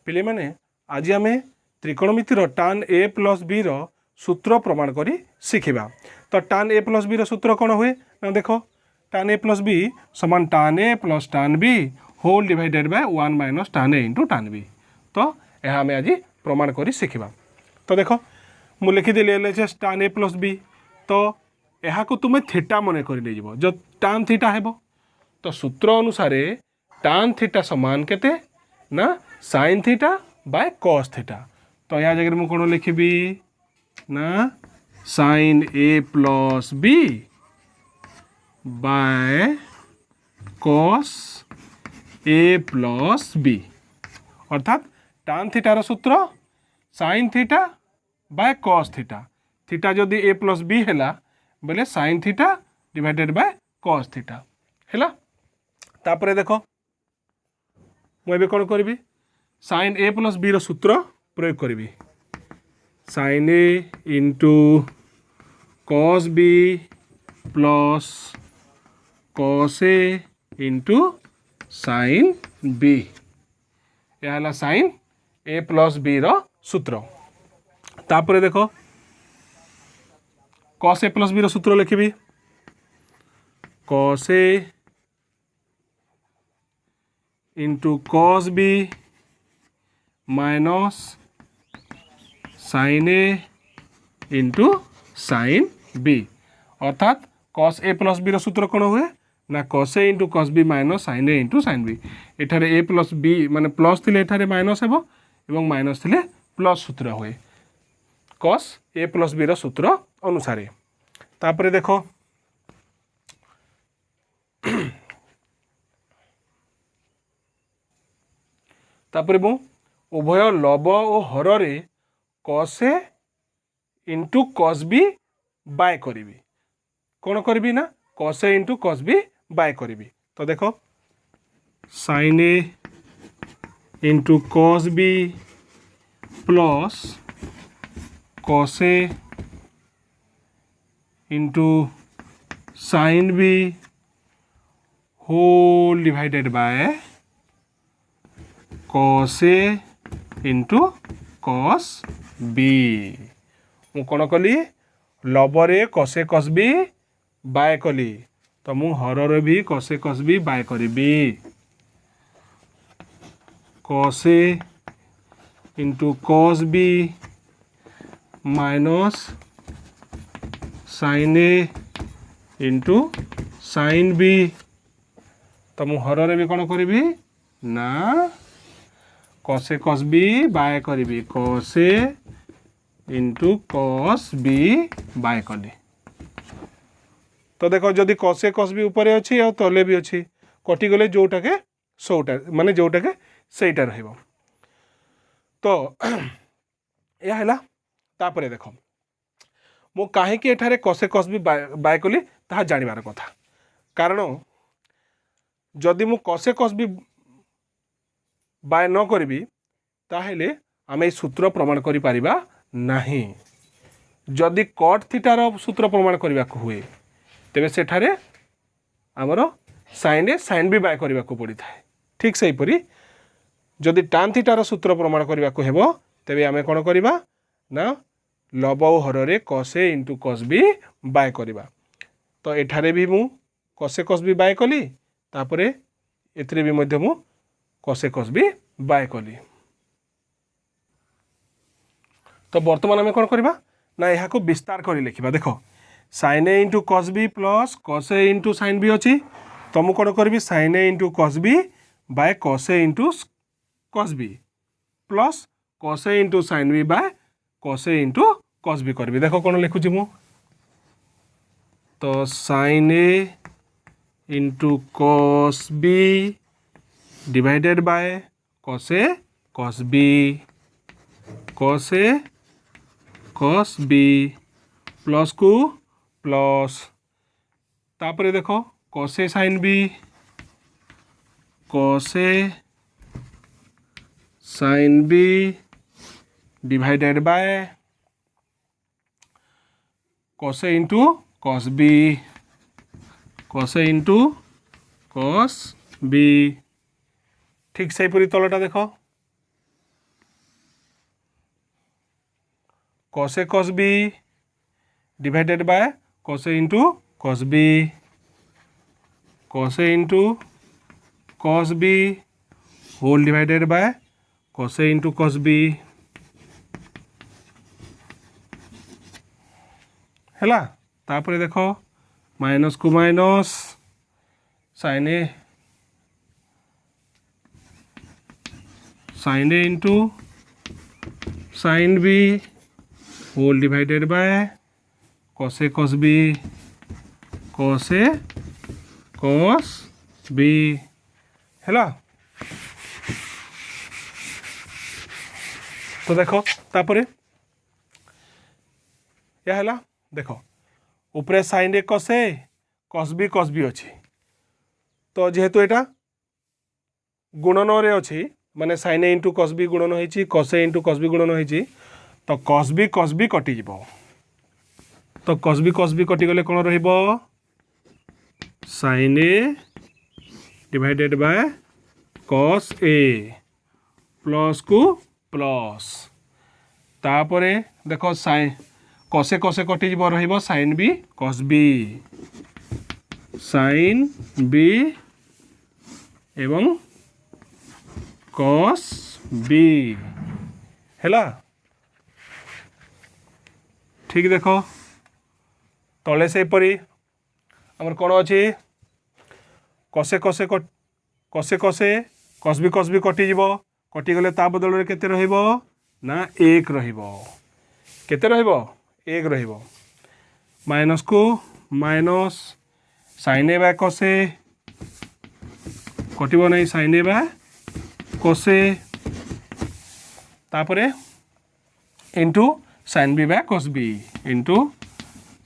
पिले माने आज आम त्रिकोणमितिर tan a प्लस b रो सूत्र प्रमाण करी शिखिबा। तो tan a प्लस b रो सूत्र कौन हुए ना देख tan a प्लस b समान tan a plus tan b whole divided by 1 minus tan a into tan b। तो यह आम आज प्रमाण करी शिखिबा। तो देख मु लिखिदेली LHS tan a plus b। तो यह तुम थीटा मन कर जो tan थीटा हेब। तो सूत्र अनुसार tan थीटा समान केते ना sin theta by cos theta. तो यहाँ जगह मुझे कौन लिखी ना sin a plus b bye cos a plus b अर्थात tan थीटार सूत्र sin theta by cos theta. Theta जदि a प्लस b है बोले sin theta divided by cos theta है। तापर देख मुझे कौन करी sin a प्लस b सूत्र प्रयोग करी sin a into cos b plus cos a into sin b। यह है sin a प्लस b सूत्र। तापर देख cos a प्लस b सूत्र लिखी cos a into cos b minus sin a into sin b अर्थात cos a प्लस b सूत्र कौन हुए ना cos a into cos b minus sin a into sin b। एठारे a प्लस b माने plus थिले एठारे माइनस हेबो एवं माइनस थिले प्लस सूत्र हुए cos a प्लस b सूत्र अनुसार। तापरे देखो तापरे मु उभय लब और हर रे cos a into cos b by करी कौन करी ना cos a into cos b by करी। तो देखो sin a into cos b plus cos a into sin b whole divided by cos a into cos b। मु कौन कली लबरे cos a cos b by कली तो मु हर भी cos a cos b by करी cos a into cos b minus sin a into sin b। तो मु हर भी कौन करी ना cos a cos b by करी cos a into cos b by कली। तो देखो जदि cos a cos b ऊपर अच्छी और तले भी अच्छी कटिगले जोटा के सोटा माने जोटा के सेटा रहिबो। तो यह है तापरे देखो मु कहीं एठारे cos a cos b by कली ताहा जानिबार कथा। कारण जदि मु cos a cos b by न करी ताहेले आमे सूत्र प्रमाण करि परिबा नाही। जदि cot थीटार सूत्र प्रमाण करने को हुए तेबे सेठारे आमर sin a sin b by करने को पड़ी थाए। ठीक से हीपरी जदि tan थीटार सूत्र प्रमाण करने को हेबो तेबे आमे कौन करिबा ना लब और हर रे cos a into cos b by करिबा। तो एठारे भी मु cos a cos b by कली तापरे एथरे भी मध्य मु cos a cos b by कली। तो बर्तमान आम कौन करवा ना यहाँ को विस्तार कर लिखा देख sin a into cos b plus cos a into sin b अच्छी। तो मुझे कौन करी sin a into cos b bye cos a into cos b plus cos a into sin b bye cos a into cos b करी। देख कौन लिखुची मु तो sin a into cos b divided by cos a cos b cos a cos b plus को plus तापरे देखो cos a sin b cos a sin b divided by cos a into cos b cos a into cos b। ठीक से पूरी तलटा देखो cos A cos B divided by cos A into cos B, cos A into cos B whole divided by cos A into cos B है। तापर देख minus को minus sin A into sin B whole divided by cos A cos B, cos A cos B है। तो देख तापर या है देख ऊपर sin A cos A cos B अच्छी तो जेहेतु यहाँ गुणन रे अच्छी माने sin A into cos B गुणन होती cos A into cos B गुणन होती तो cos B कटिज तो cos B कटिगले कौन रहिबो sin A divided by cos A plus को प्लस तापरे देखो sin cos A कटिज रहिबो sin B cos B sin B एवं cos B हैला। ठीक देख तले से परी हमर कौन अच्छी cos A cos B कटिगले ता बदल रे केते रहिबो ना 1 रहिबो केते रहिबो 1 रहिबो माइनस को minus sin A by cos A कटिबो नहीं sin A by cos A तापरे into sin B bye cos B into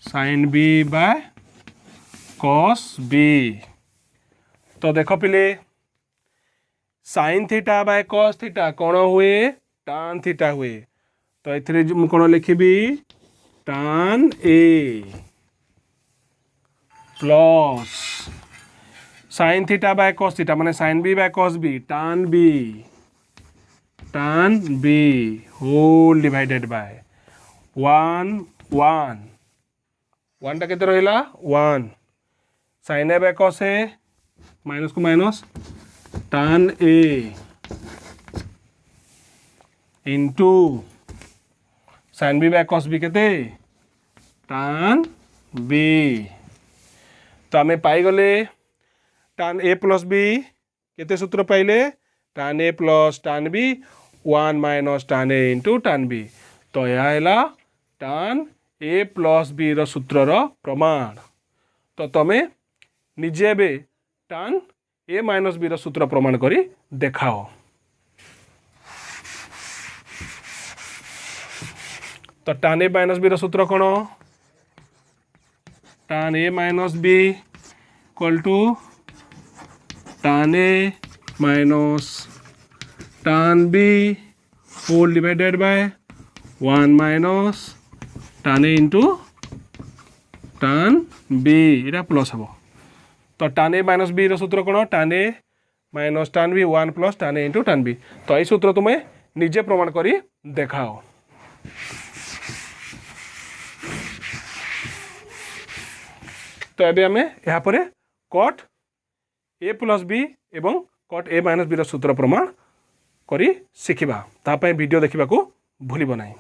sin B bye cos B। तो देख पिले sin theta by cos theta कौन हुए tan थीटा हुए तो एथिरे मु कौन लिखिबी tan A plus sin theta by cos theta माने sin B bye cos B tan B whole divided by 1 टा केते रहिला 1 sin A by cos A minus को minus tan A into sin B bye cos B केते tan B तो आम पाई गले tan A plus B केते सूत्र पाइले tan A plus tan B 1 minus tan A into tan B तो यह है tan A प्लस B रो सूत्र रो प्रमाण। तो तमे निजे बे tan A माइनस B रो सूत्र प्रमाण करी देखाओ। तो tan A माइनस B रो सूत्र कौन tan A minus B equal to tan A minus tan B whole divided by 1 minus tan A into tan B इटा प्लस हम तो tan A माइनस B रो सूत्र कौन tan A minus tan B 1 plus tan A into tan B तो यही सूत्र तुम्हें निजे प्रमाण करी देखाओ। तो एबे आमे यहाँ पर cot A प्लस B एवं cot A माइनस B रो सूत्र प्रमाण करी शिखिबा ता पय वीडियो देखिबा को भूलिबो नाही।